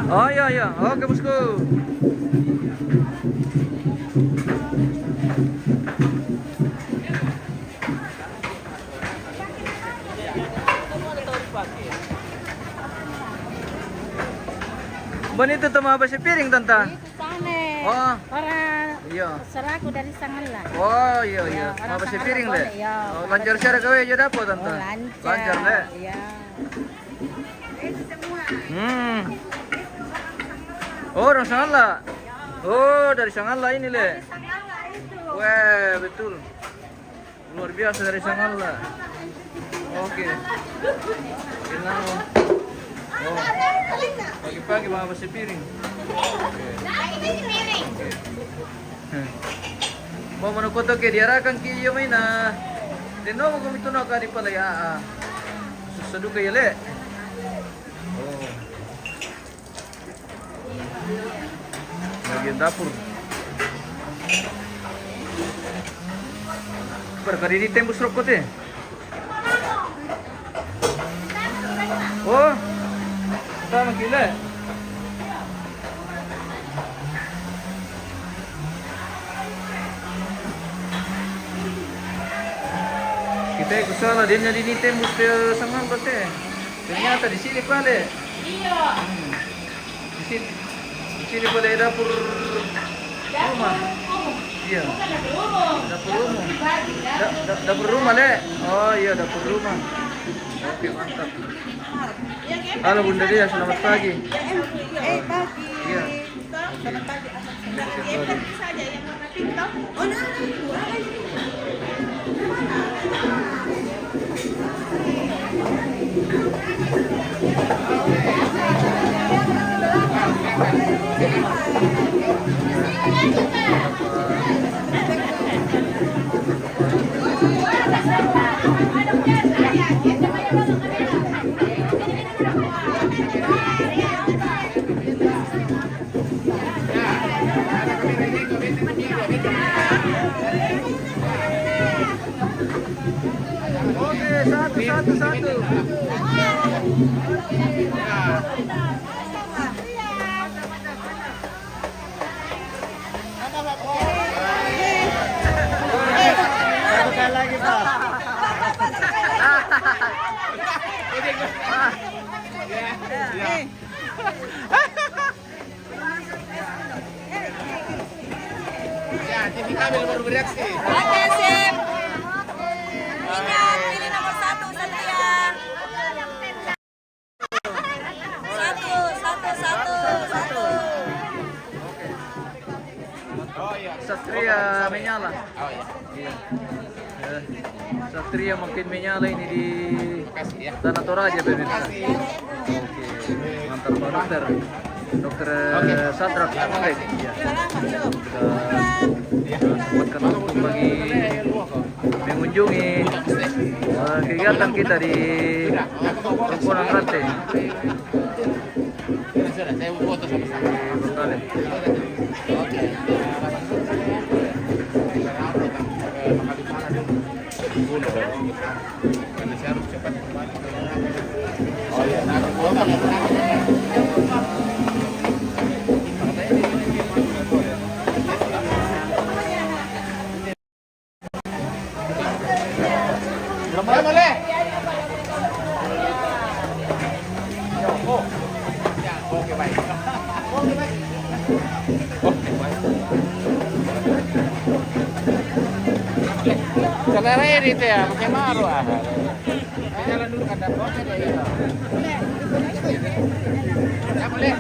Oh iya iya, oke bosku. Ban itu tuh apa sih piring tante? Itu sana. Oh. Para Iya. seraku dari Sangalan. Oh iya iya, Ya, orang apa sih sangat piring le? boleh, ya. Oh, lancar cara gawe aja dapat tante. Oh, lancar. Lancar le. Iya. Oh, orang Sangala. Oh, dari Sangala ini le. Wah, betul. Luar biasa dari Sangala. Oke. Kenal. Oh. Pagi-pagi bawa besi piring. Mau menukoto ke diarakan ki yo maina. Deno mo kumito na ka di pala ya. Susadu kay le. Oh. Bagian dapur. Perkari di tembus rokok teh. Oh. Tama kila. Kita kusala din niya dinite mo sa sangan bate. Ternyata di sini pala. Iya. Di sini pala dapur rumah. Iya. Dapur rumah. Dapur rumah le. Oh iya dapur rumah. Oke mantap. Halo Bunda Dia, selamat pagi. Pagi. Iya. Selamat pagi. Saja yang warna pink toh. Oh, Oke, satu. Satu lagi, Pak. Ya, TV kami baru bereaksi. Oke, sip. Ingat, pilih nomor 1 Satria. Satu. Oh iya. Satria menyala. Oh iya. Iya. Satria makin menyala ini di Makasih ya. Tanah Toraja pemirsa. Oke, mantap Pak Dokter. Dokter Sadrak. Iya. Kita sempatkan waktu bagi mengunjungi kegiatan kita di Perempuan Rantai. Sudah, saya mau foto sama-sama. Bengkale. Karena saya harus cepat kembali. Oh iya. Belum boleh. Oke baik. Selera ini teh ya, pakai maru ah. Jalan dulu kan dapurnya deh ya. Ya boleh.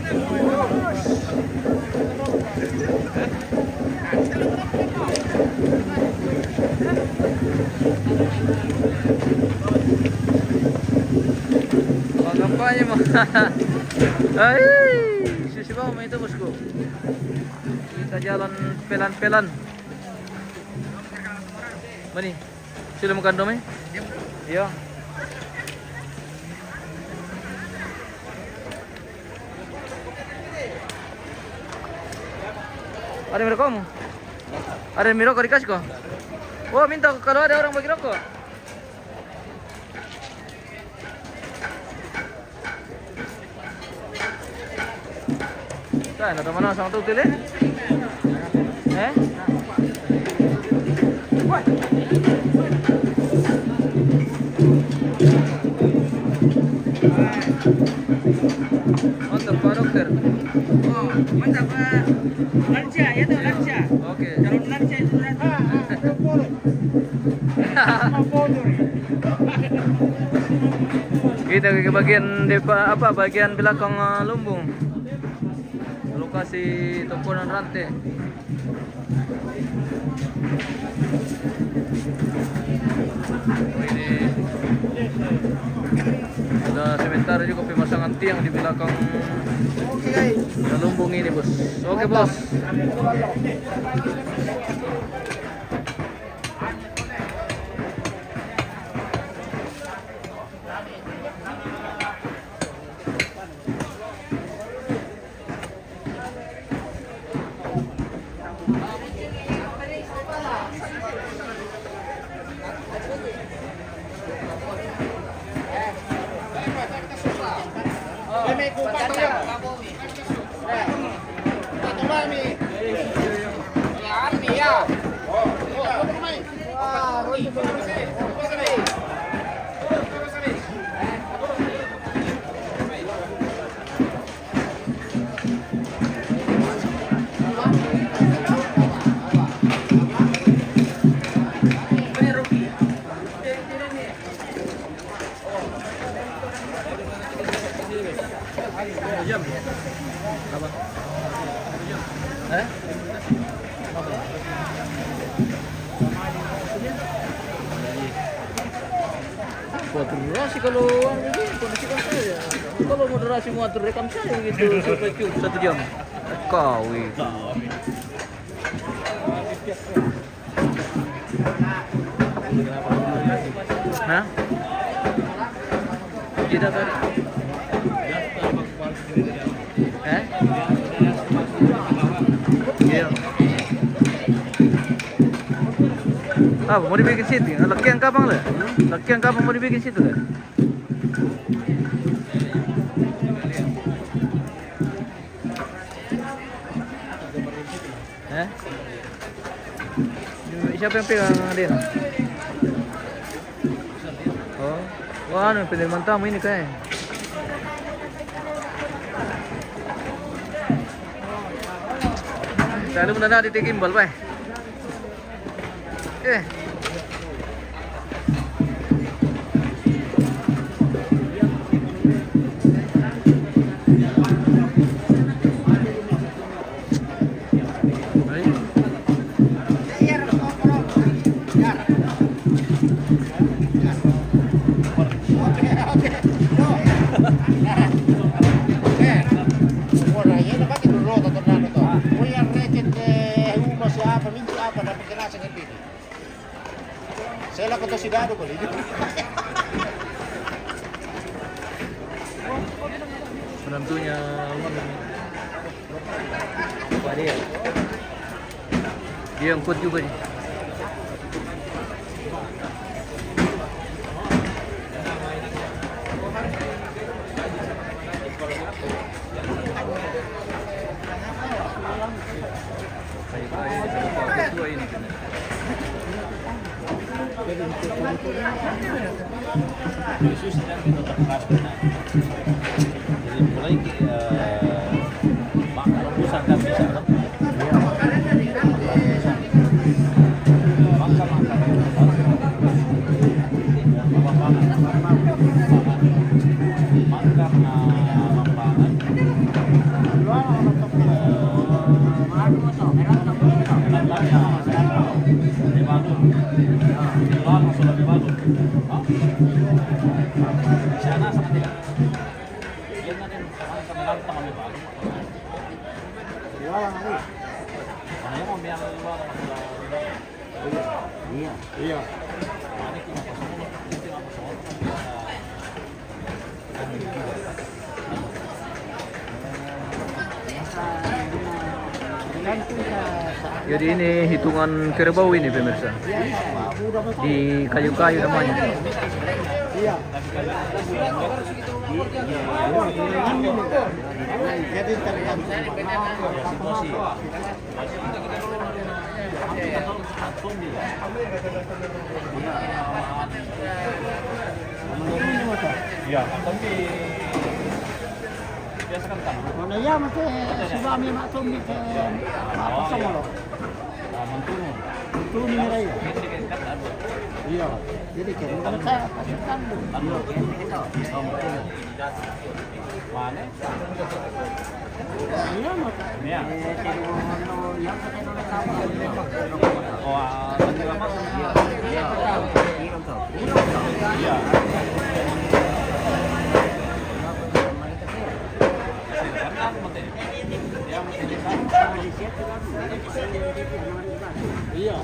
Kampanye mah. Hai, sisi bawah itu bosku. Kita jalan pelan-pelan. Mani, sudah makan dome? Iya. Ada yang rokokmu? Ada yang rokok dikasih kok? Oh, minta kalau ada orang bagi rokok. Saan? Ada mana sang tutil eh? Eh? Mantap Pak Dokter. Oh, mantap Pak. Lansia ya tuh, lansia. Oke. Calon lansia itu Kita ke bagian bagian belakang lumbung. Lokasi tumpuan rantai. Ini ada sementara juga pemasangan tiang di belakang lumbung ini, Bos. Oke, Bos. Eh? Moderasi kalau kondisikan saya. Kalau moderasi mau atur rekam saya gitu sampai cukup 1 jam. Kau itu. Hah? Tidak tadi. Eh? Iya. Ah, mau dibikin situ? Laki yang kapan lah? Laki yang kapan mau dibikin situ lah? Eh? Siapa yang pegang dia? Oh, wah, anu penerimaan tamu ini kayak. Lalu mendadak di gimbal, Pak. Saya lakukan tosidado boleh. Penentunya apa dia? Dia yang kuat juga nih. Yesus sedang kita terkasih. Jadi mulai makan rebusan kan bisa kan? Iya. Jadi ini hitungan kerbau ini pemirsa. Di kayu-kayu namanya. Iya. Jadi Iya, tapi biasa kan kan. mana ya mesti suami maksum ni ke apa sama lo. Menturun. Itu ni rai. Iya. Jadi kan saya pasukan lu. Mana? Iya maka. Iya. Yang kita nak tahu. Oh, tadi lama iya. Iya. Iya. Iya. Iya.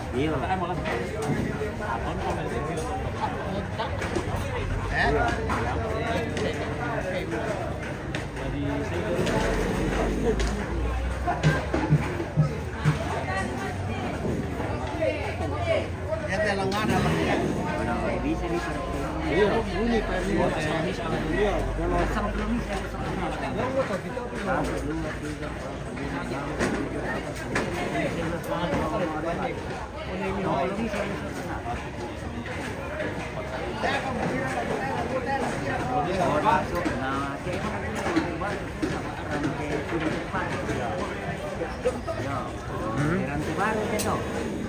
Ya telang ada bisa di iya, bunyi kayak ini. Iya, kalau sama belum bisa.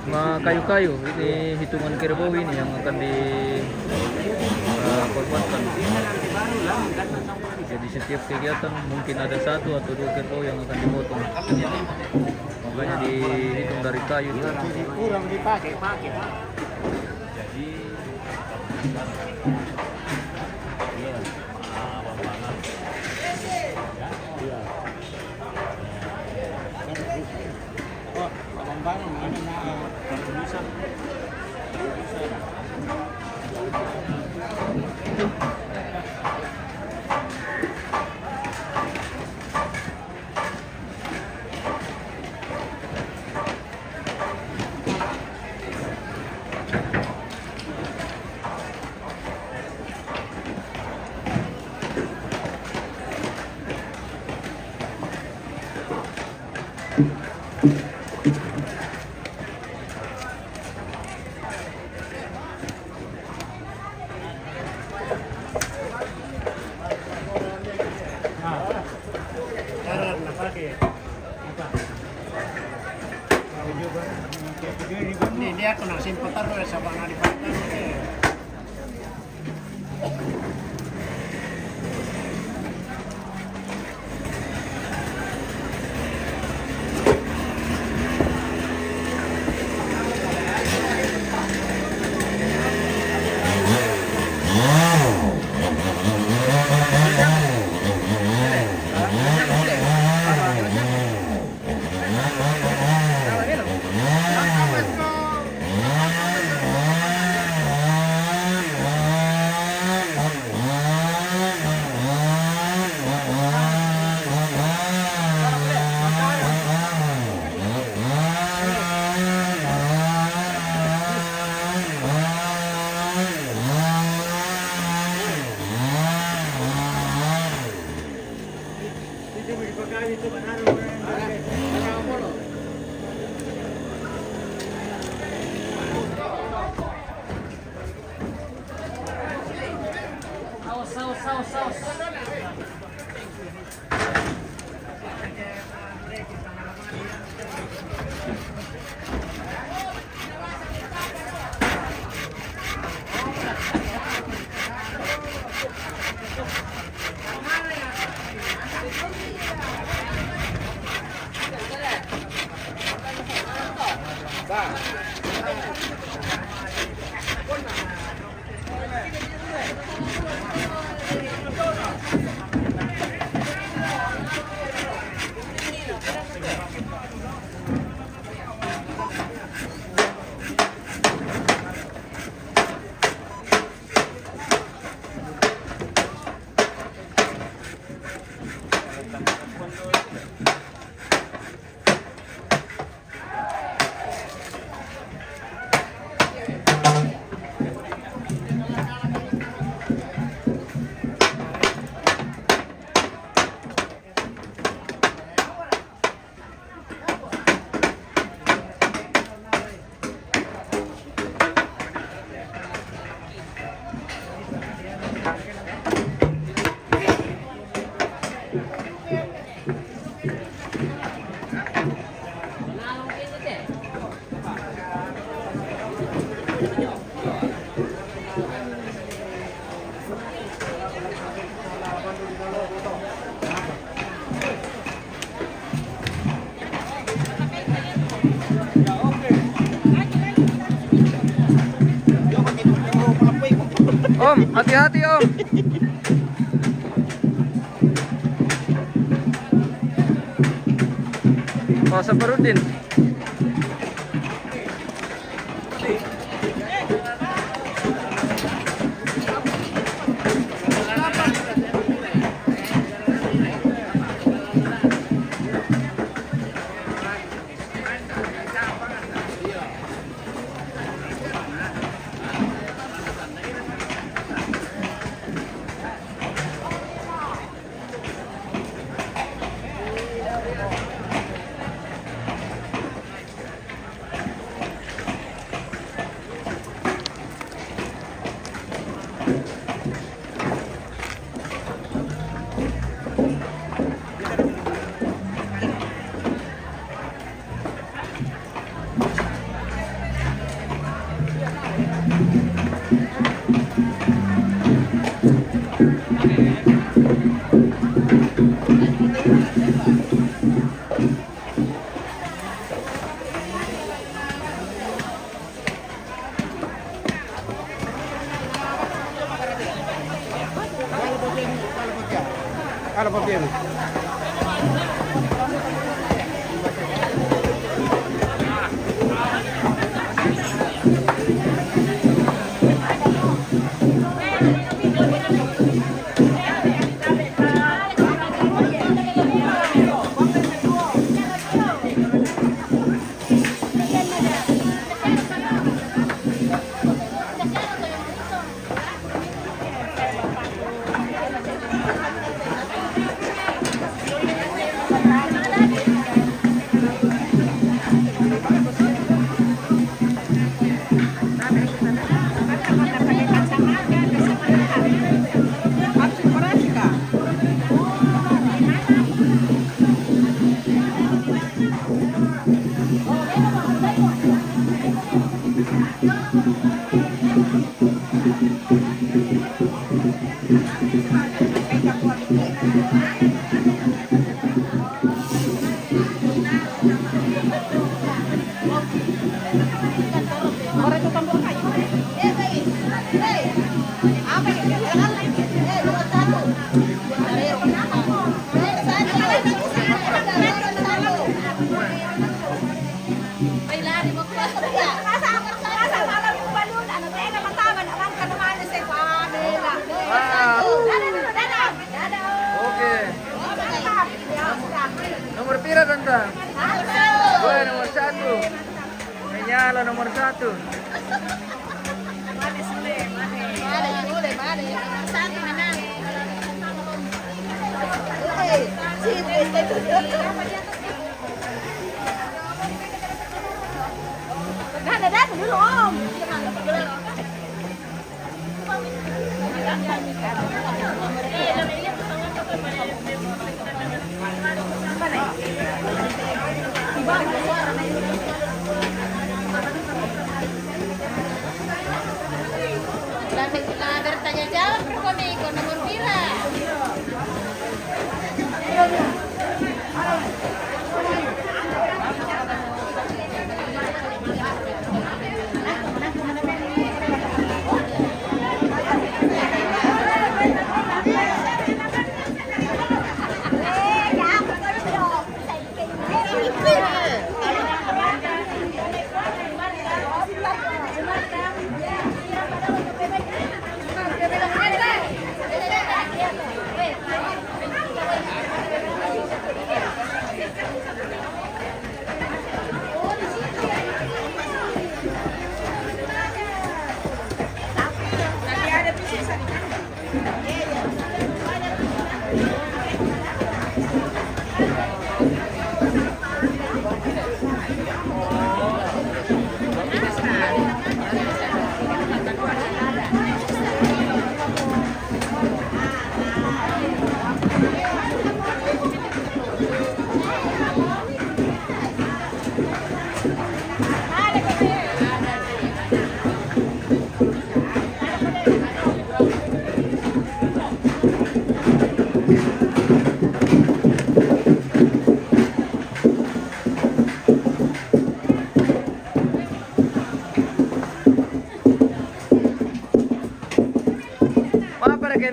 Mga kayu-kayu, ini hitungan kerbau ini yang akan dikorbankan. Jadi setiap kegiatan mungkin ada 1 atau 2 kerbau yang akan dipotong. Makanya dihitung dari kayu. Kurang dipakai. Jadi iya. Iya. Oh, barang-barang mana Bisa. Dia kena simpan terus sama anak di pantai. Om, hati-hati Om. Oh, Saparudin. Kalau papel. Nomor pira tante? Gue nomor 1. Menyala nomor 1. Dulu Om. Bertanya jawab berkomiko nomor pira.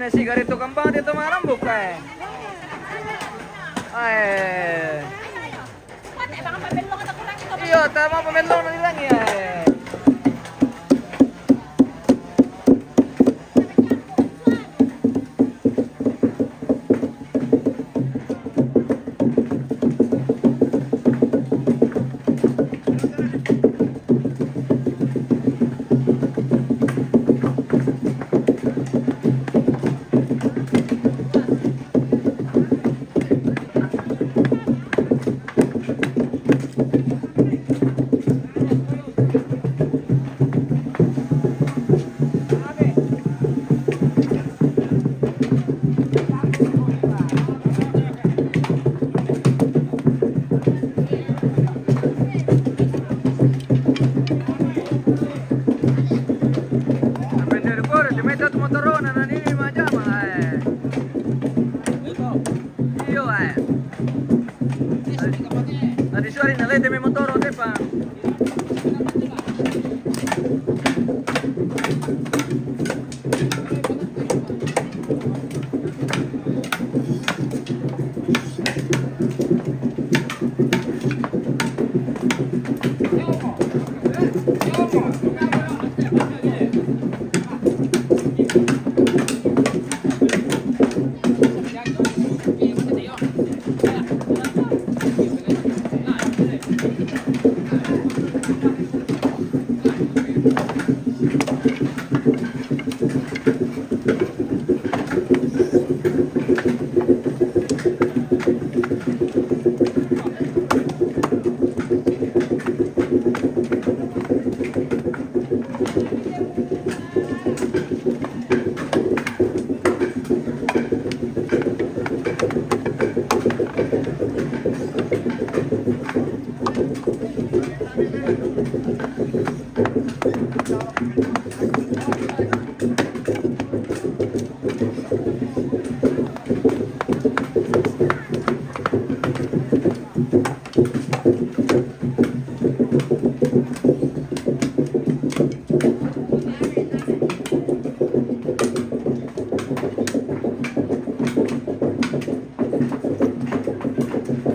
ini sigaret tukang banget itu malam buka. Ay. Pati, baka pabelong at ako lang ito. Iyo, tama pamendong na nilang ya. Additionally, nalete may motor o pa.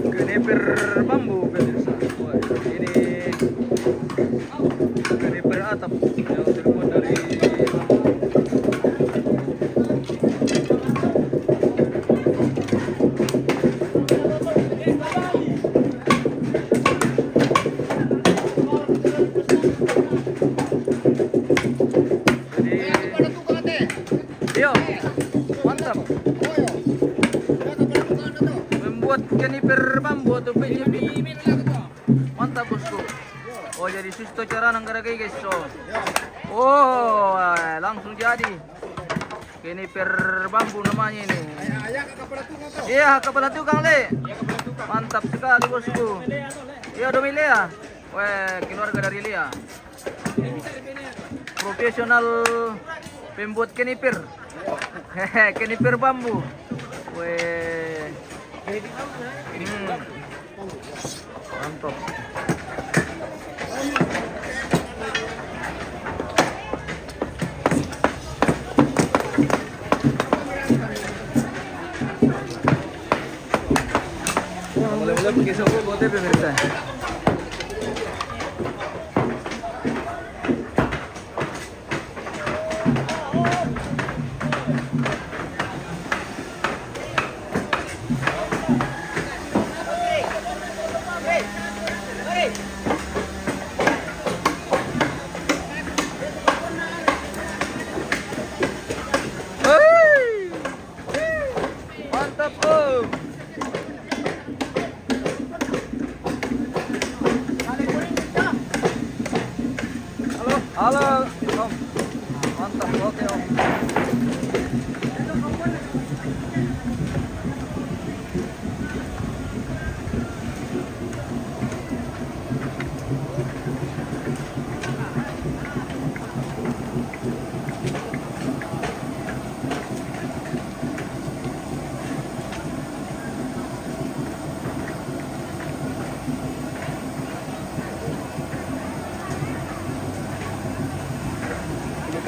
Keniper bambu pemirsa. Wah, ini keniper atap yang terbuat dari Iyo, mantap. Membuat keniper bambu atau penyebit. Mantap bosku. Oh jadi susto cara nanggarai guys. Oh langsung jadi. Keniper bambu namanya ini. Iya kepala tukang le. Mantap sekali bosku. Iya domile ya. Wah keluarga dari Lia. Profesional pembuat keniper. Hehe, keniper bambu. Weh. Mantap. Mulai-mulai pergi soko buat pemirsa. Mantap om. Halo om. Mantap oke om.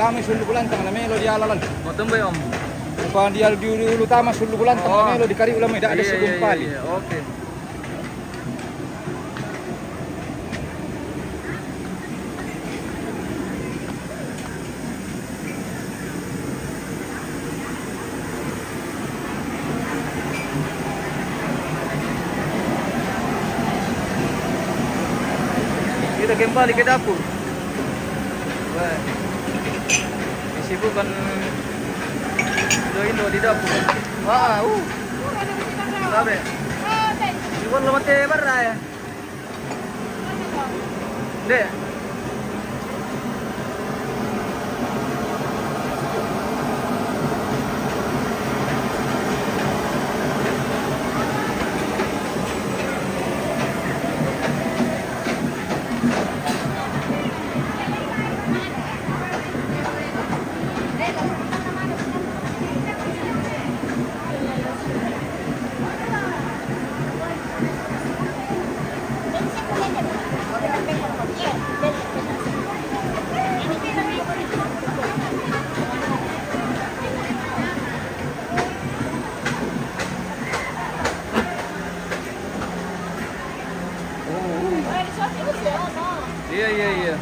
Kami sulit bulan tengah melo di alalan. Mau tunggu om. Bukan dia di utama sulu bulan tengah lo dikari ulang tidak ada segumpal. Iya. Oke. Kita kembali ke dapur. Wah. Disibukkan Indo di dapur. Wah, Sabe. Iwan lo mati barra ya. Dek. Iya.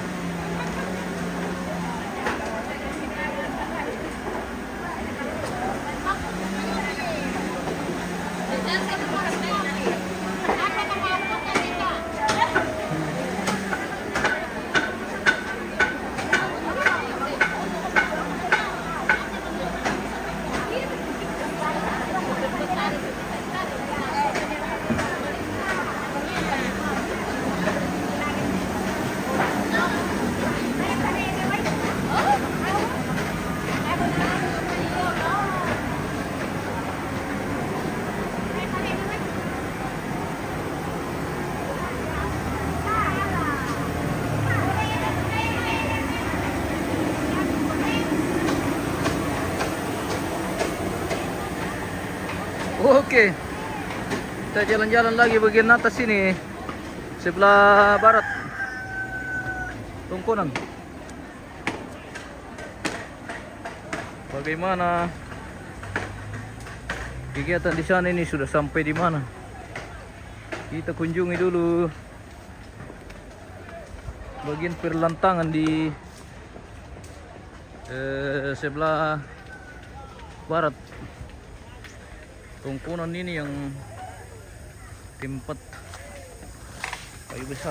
Oke. Kita jalan-jalan lagi bagian atas sini. Sebelah barat. Tongkonan. Bagaimana kegiatan di sana ini, sudah sampai di mana? Kita kunjungi dulu bagian perlantangan di sebelah barat. Tongkonan ini yang tempat kayu besar.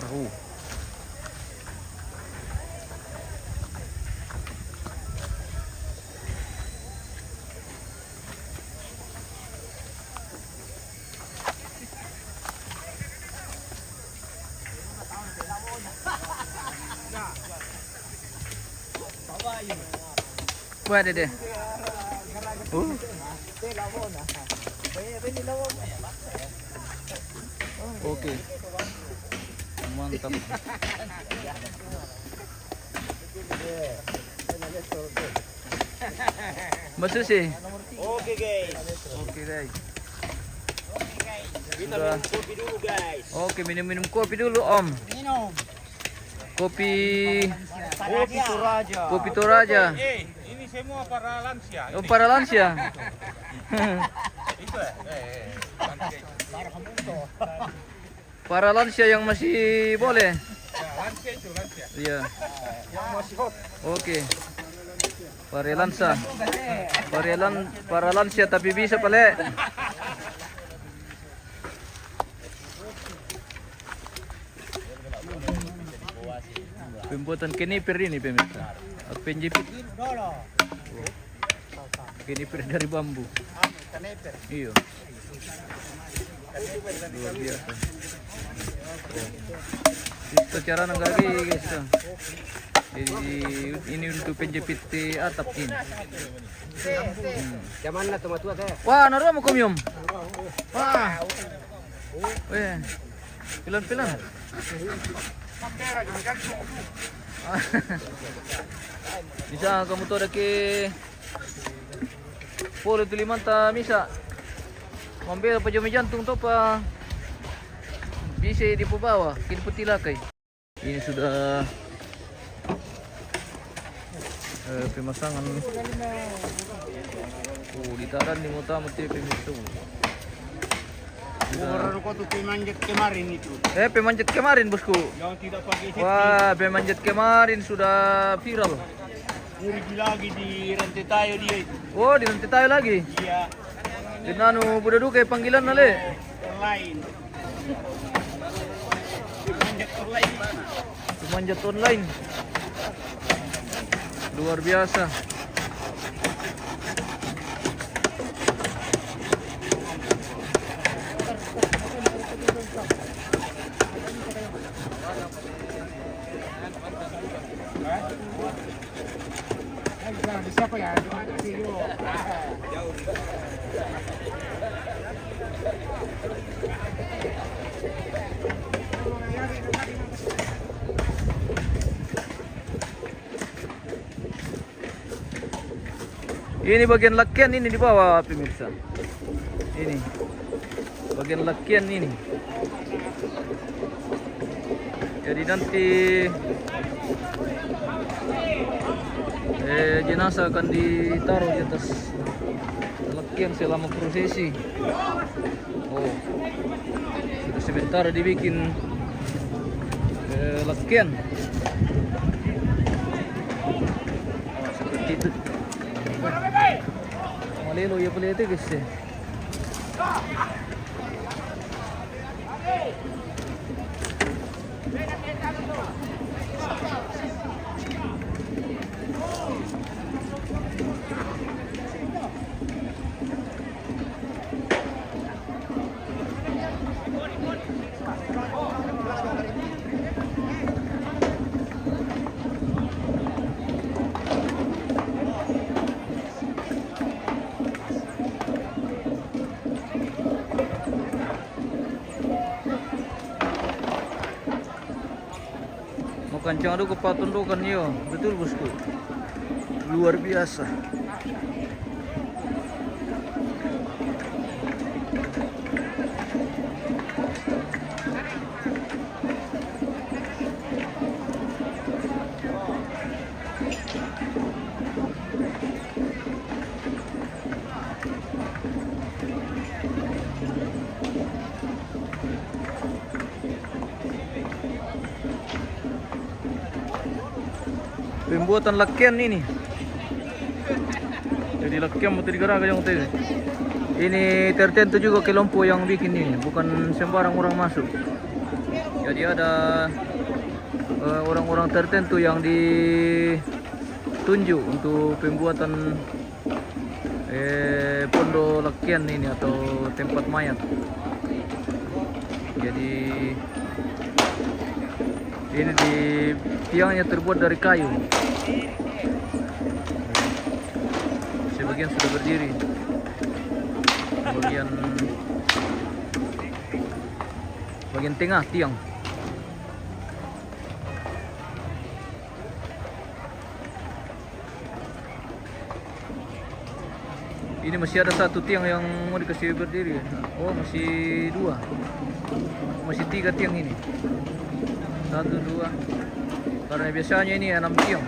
Wah, deh. Oke. Mantap. Mbak Susi. Oke guys. Oke guys. Kita minum kopi dulu guys. Oke, minum-minum kopi dulu Om. Minum. Kopi Kopi Toraja. Kopi Toraja. Ini semua para lansia. Oh, para lansia. Itu Para lansia yang masih boleh. ya, lansia itu lansia. Iya. Yang masih hot. Oke. Para lansia tapi bisa pale. Pembuatan keniper ini pemirsa. Penjepit keniper dari bambu. Iya. Luar biasa. Itu cara nanggagi guys. Ini untuk penjepit di atap ini. Zaman na tumatua teh. Wah, naruh mo kumyum. Wah. Weh. Pilan-pilan. Bisa kamu tuh ada ke polo itu limanta misa. Mambil pa jumi jantung to pa. Bisa di bawah, kini putih lakai. Ini sudah pemasangan. Ditaran di muta mati pemirsa. Orang kau tuh pemanjat kemarin itu. Pemanjat kemarin bosku. Yang tidak pakai safety. Wah, pemanjat kemarin sudah viral. Rugi lagi di rantai tayo dia itu. Oh, di nanti tayo lagi. Iya. Dinanu budak duka panggilan nale. Online. Pemanjat online mana? Pemanjat online. Luar biasa. Siapa ya? Ini bagian lakian ini di bawah pemirsa. Ini bagian lakian ini. Jadi nanti jenazah akan ditaruh di atas lakian selama prosesi. Oh, sudah sebentar dibikin lakian. Oh, seperti itu. Malelo ya pala ito guys. Kencang aduh kepatundukan yo, betul bosku, luar biasa. Pembuatan lakian ini. Jadi lakian mau digerak yang tadi. Ini tertentu juga kelompok yang bikin ini, bukan sembarang orang masuk. Jadi ada orang-orang tertentu yang ditunjuk untuk pembuatan pondok lakian ini atau tempat mayat. Jadi ini di tiangnya terbuat dari kayu. Sebagian sudah berdiri. Bagian tengah tiang. Ini masih ada satu tiang yang mau dikasih berdiri. Oh, masih dua. Masih tiga tiang ini. Satu, dua. Karena biasanya ini 6 tiang.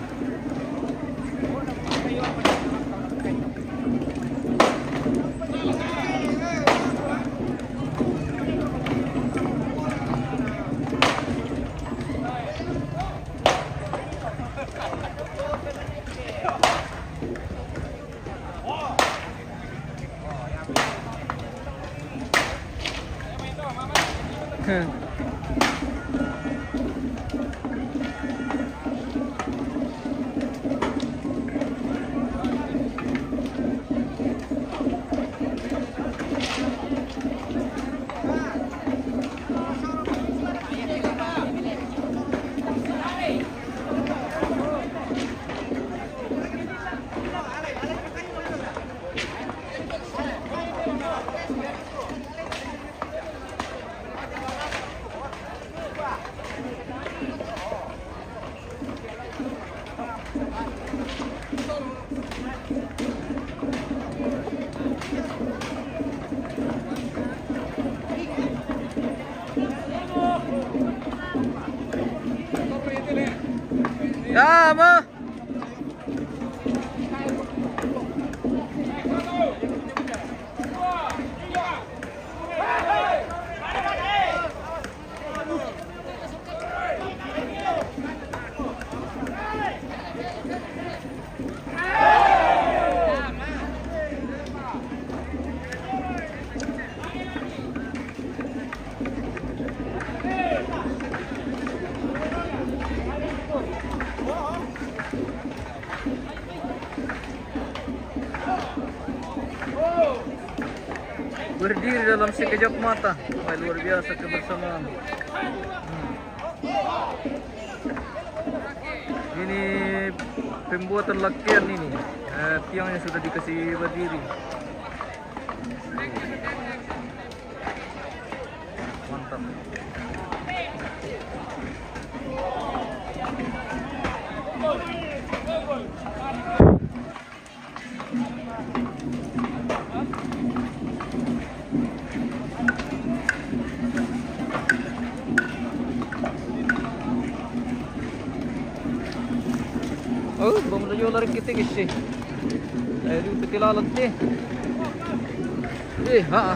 Ya, Ma. Berdiri dalam sekejap mata. Wah, luar biasa kebersamaan. Ini pembuatan lakian ini. Tiangnya sudah dikasih berdiri. Mantap. Oh, bang menuju lari kita sih. Ayo di petilalat deh. Ha.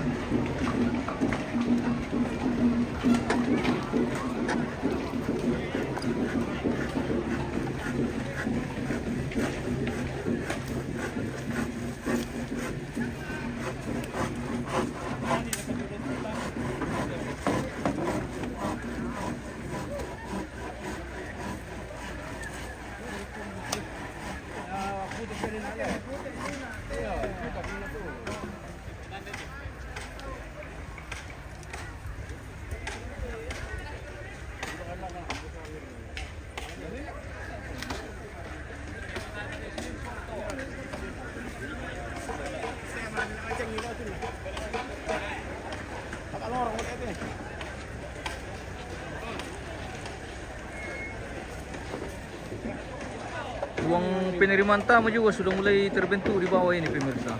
Ruang penerimaan tamu juga sudah mulai terbentuk di bawah ini pemirsa.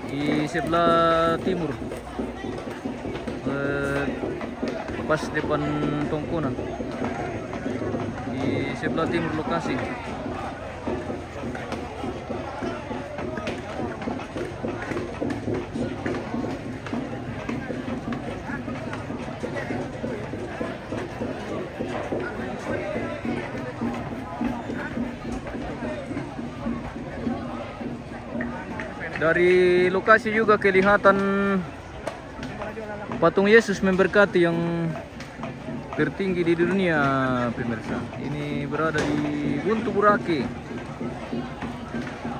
Di sebelah timur, pas depan tongkonan. Di sebelah timur lokasi. Dari lokasi juga kelihatan patung Yesus memberkati yang tertinggi di dunia, pemirsa. Ini berada di Buntu Burake.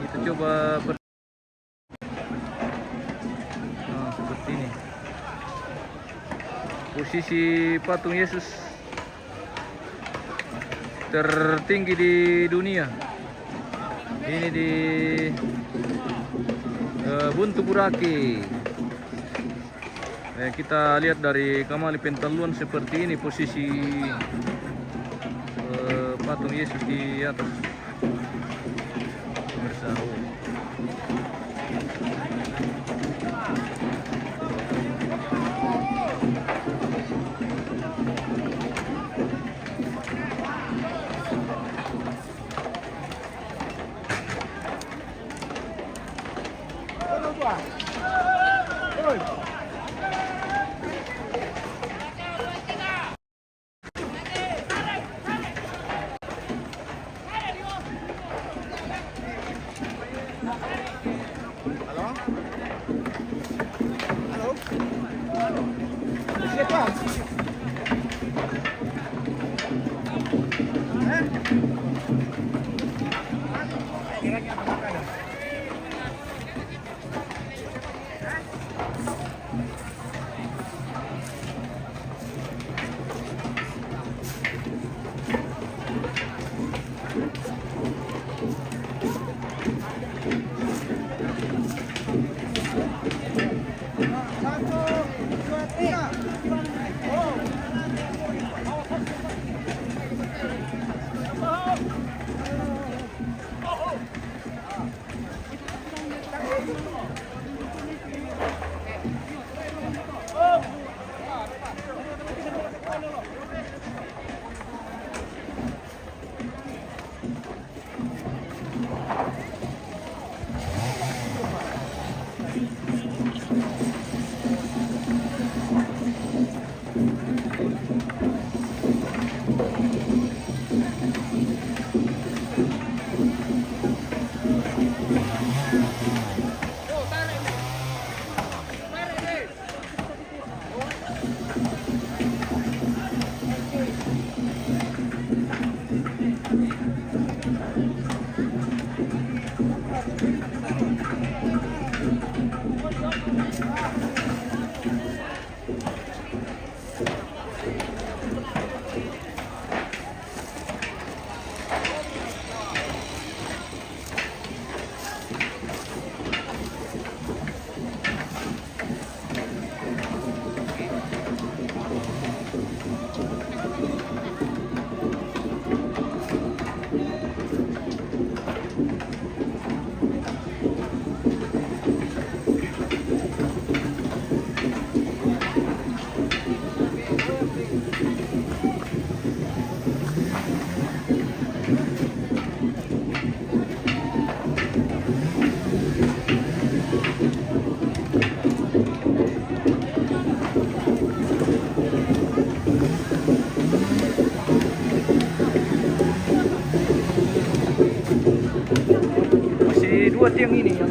Kita coba seperti ini. Posisi patung Yesus tertinggi di dunia. Ini di Buntu Burake. Kita lihat dari Kamali Pentaluan seperti ini posisi patung Yesus di atas. Bersama. Masih 2 tiang ini yang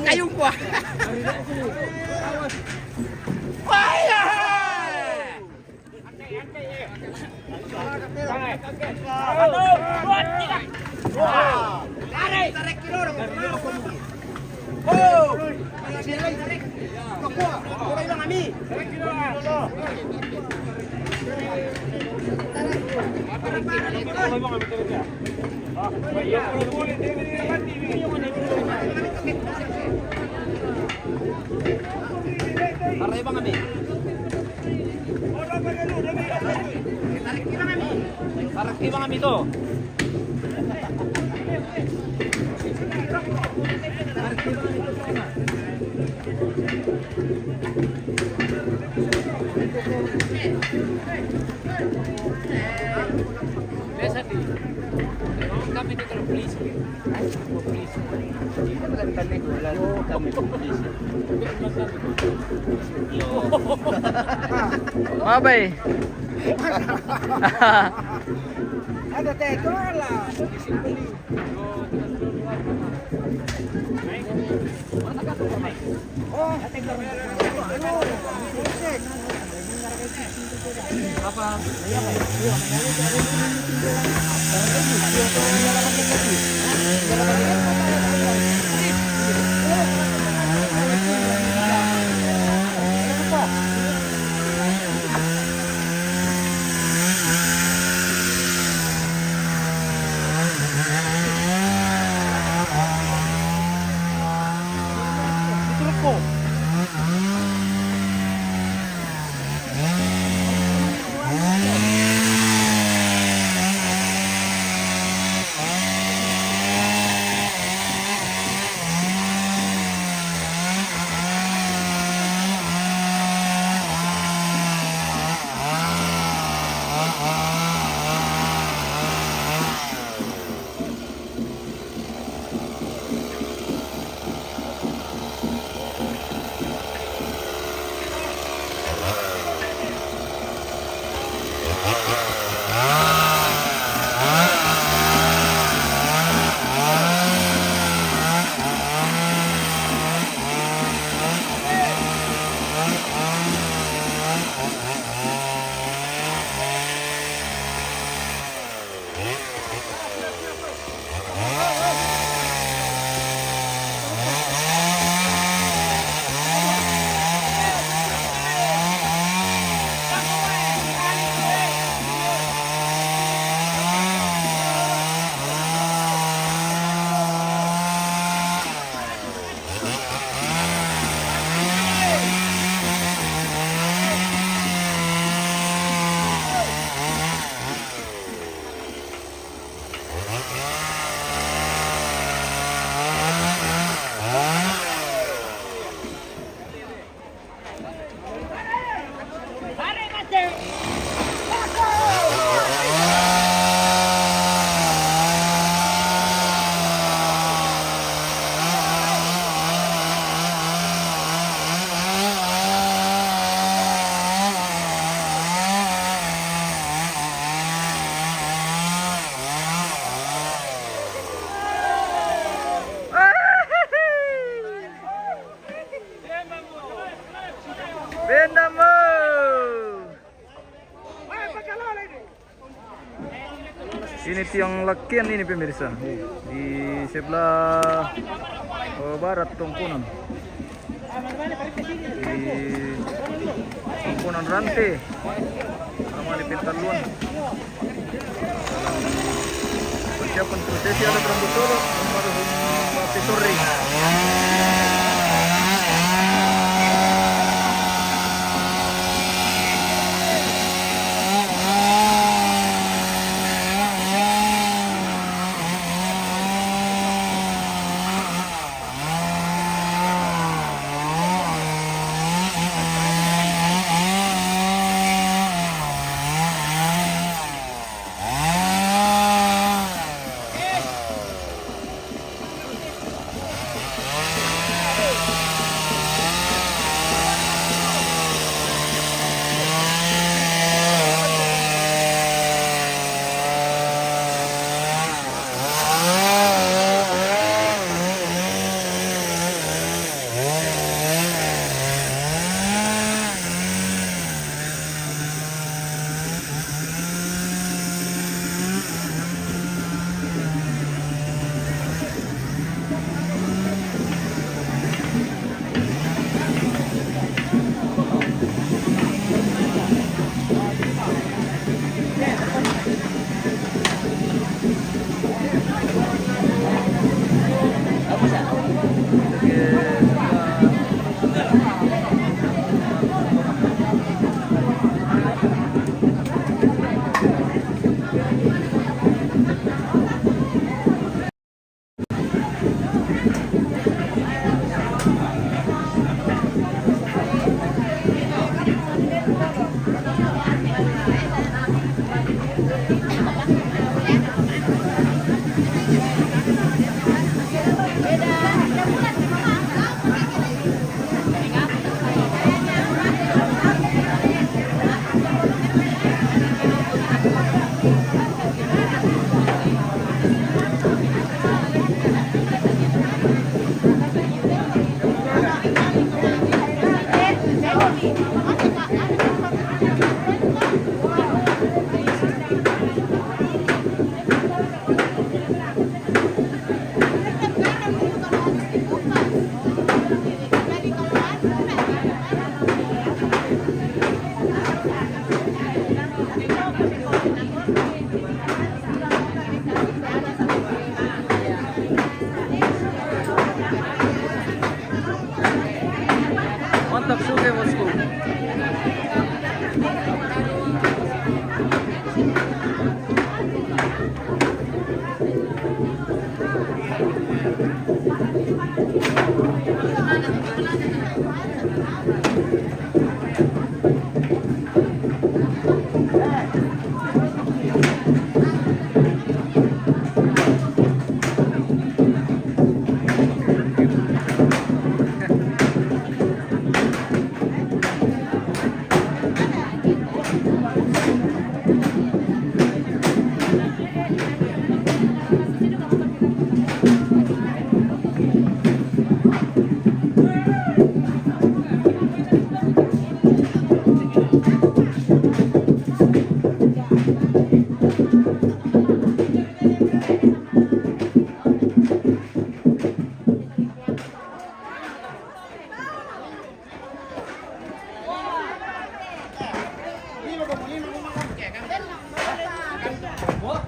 kayong kuah. Tarik kami to. Biasa di. Kami dito ng police. Police. Dito lang kami wala kami police. Mabay. Ada teh, keluar lah. Oh, apa? Benda mo. Ini tiang lakian ini pemirsa di sebelah barat Tongkonan. Di Tongkonan Rantai sama di Pintaluan. Persiapan prosesi ada betul almarhum Bapak Sore.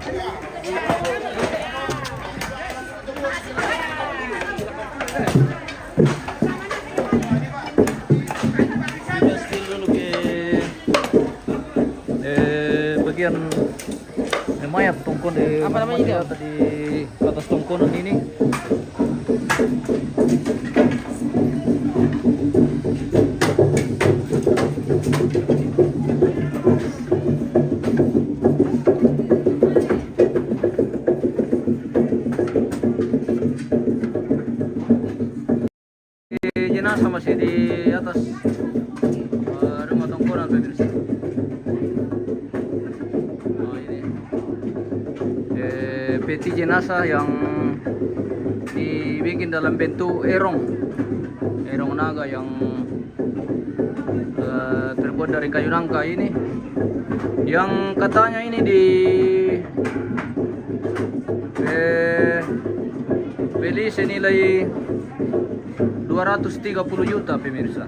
Kita spill dulu ke bagian mayat tungkon di Apa namanya itu? tadi atas tungkonan ini. Jenazah masih di atas rumah tongkonan pemirsa. Oh, ini peti jenazah yang dibikin dalam bentuk erong naga yang terbuat dari kayu nangka ini, yang katanya ini beli senilai 230 juta pemirsa.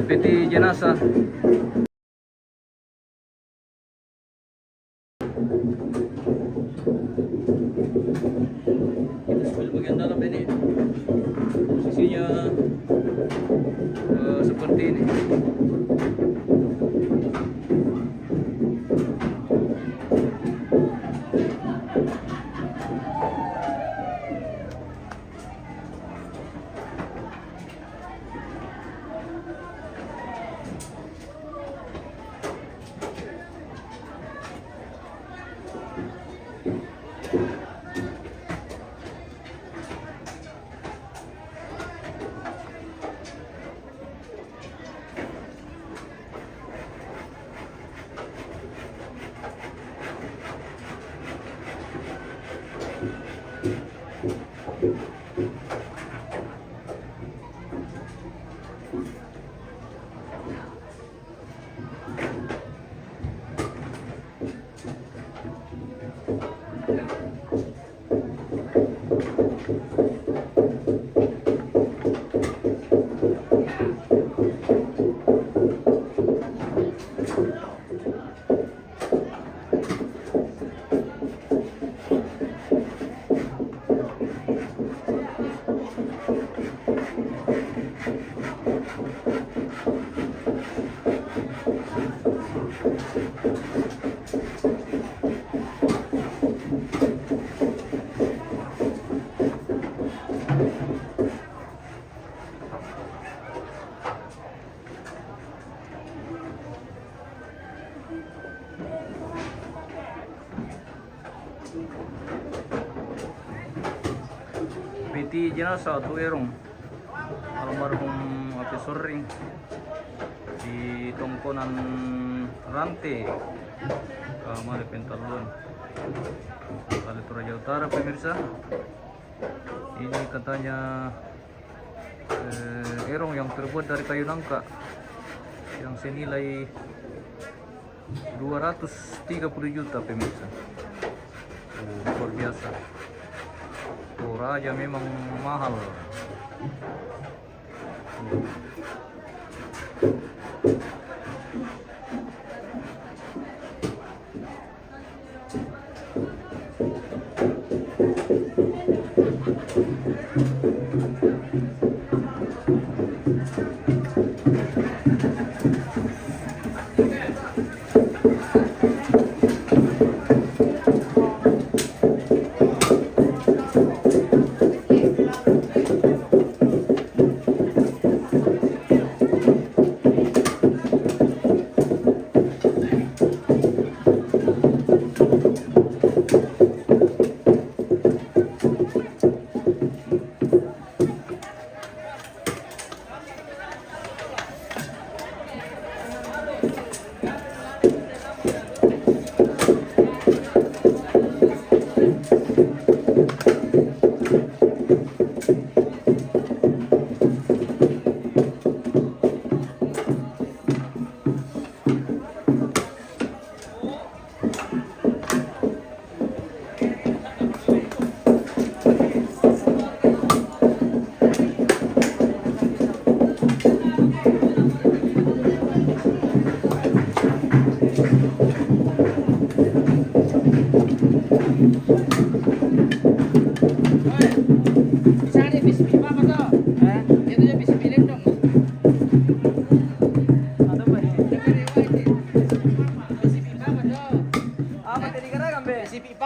Peti jenazah kita spill bagian dalam ini, posisinya seperti ini. Peti jenazah atau erong almarhum Api Sorring di tongkonan Rante, Kamar Pentalon, Kali Toraja Utara pemirsa. Ini katanya erong yang terbuat dari kayu nangka yang senilai 230 juta pemirsa. Luar biasa. Toraja memang mahal.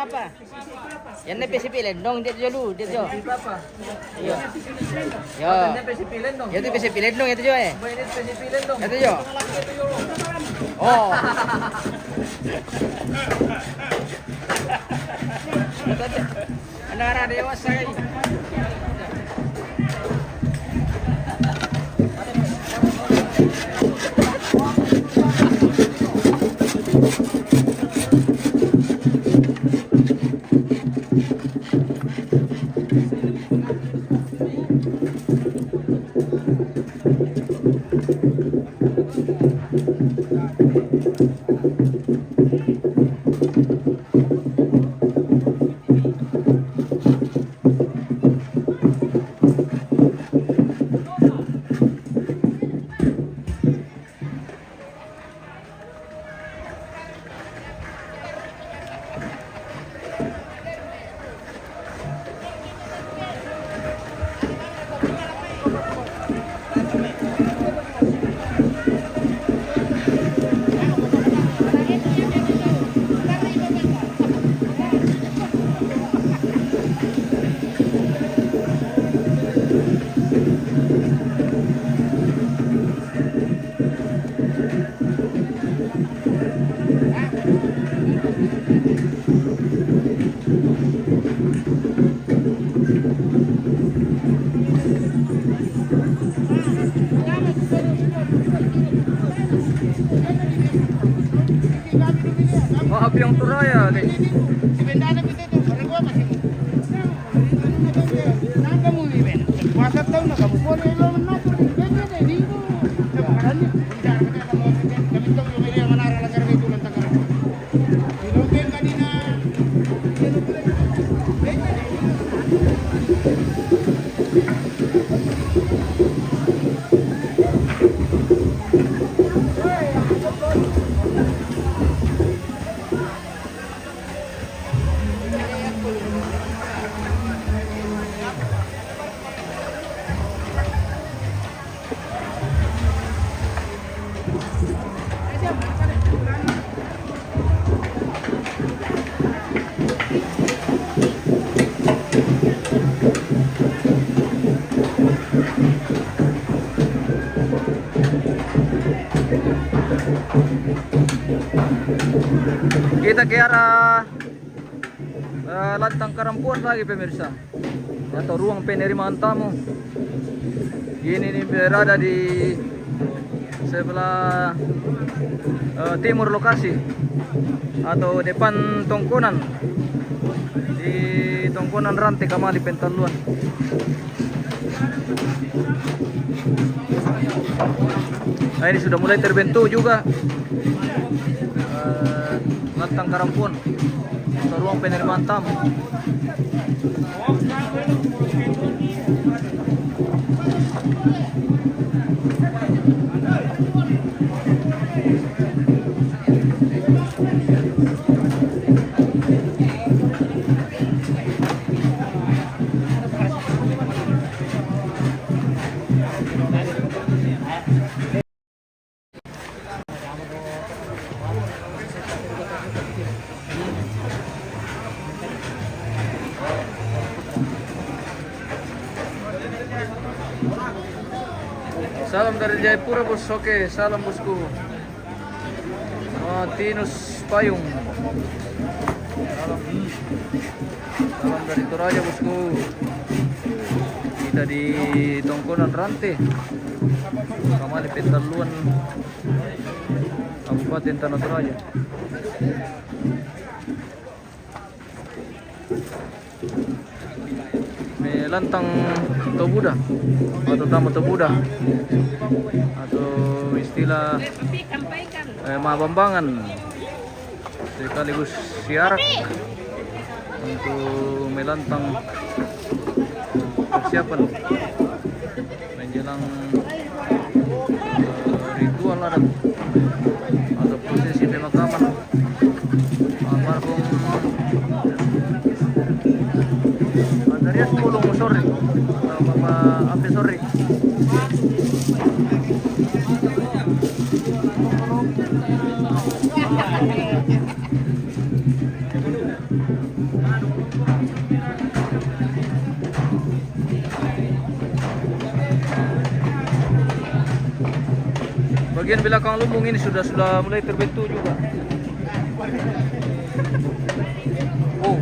Papa. Yan na pisipilin. Dong, dito dulu. Dito. Papa. Yo. Yo. Katanya pesipilin dong. Yan pisipilin dong. Ito eh. Ba ini pesipilin dong. Ito yo. Oh. Ano nga rin yung asay? Oh, api yang turaya guys. Kita ke arah Lantang Karampuan lagi pemirsa, atau ruang penerimaan tamu. Ini nih berada di sebelah timur lokasi atau depan Tongkonan, di Tongkonan Rantai Kamali Pentaluan. Nah, ini sudah mulai terbentuk juga Lantang Karampuan atau ruang penerimaan tamu. Salam dari Jayapura bos, oke, salam bosku. Tinus Payung. Salam dari Toraja bosku. Kita di Tongkonan Rantai Kamali Pentaluan, Kabupaten Tanah Toraja. Lantang Tobuda atau Tamu Tobuda atau istilah Mabambangan, sekaligus siarak untuk melantang persiapan menjelang ritual adat atau prosesi pemakaman almarhum Andreas Pulung sore atau Bapak Ape sore. Bagian belakang lumbung ini sudah mulai terbentuk juga. Oh.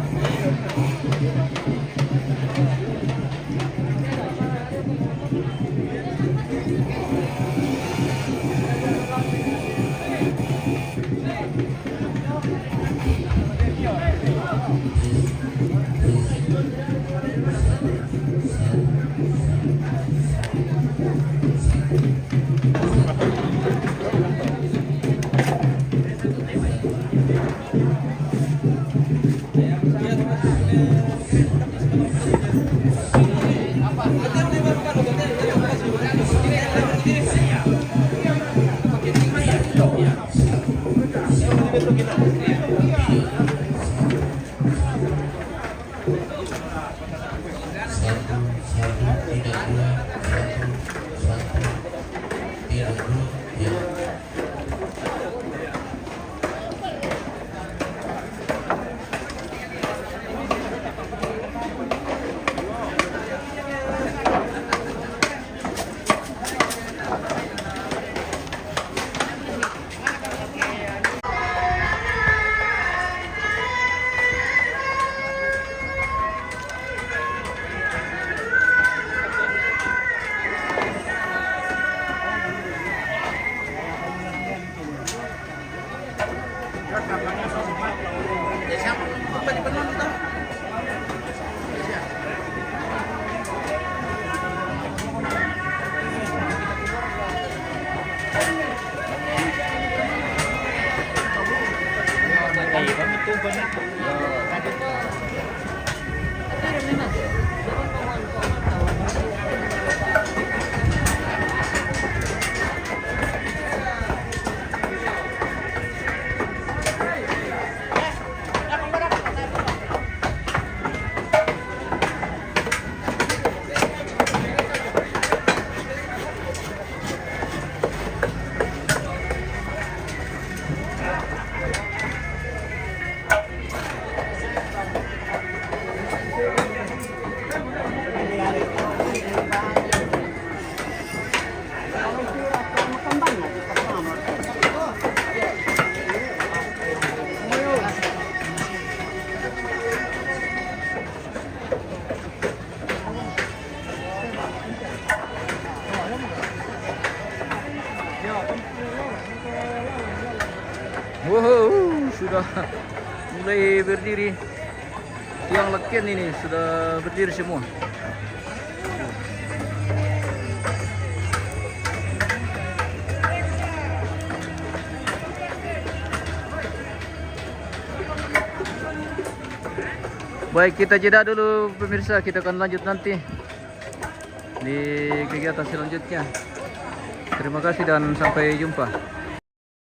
Wow, sudah mulai berdiri. Tiang leken ini sudah berdiri semua. Baik, kita jeda dulu pemirsa, kita akan lanjut nanti di kegiatan selanjutnya. Terima kasih dan sampai jumpa.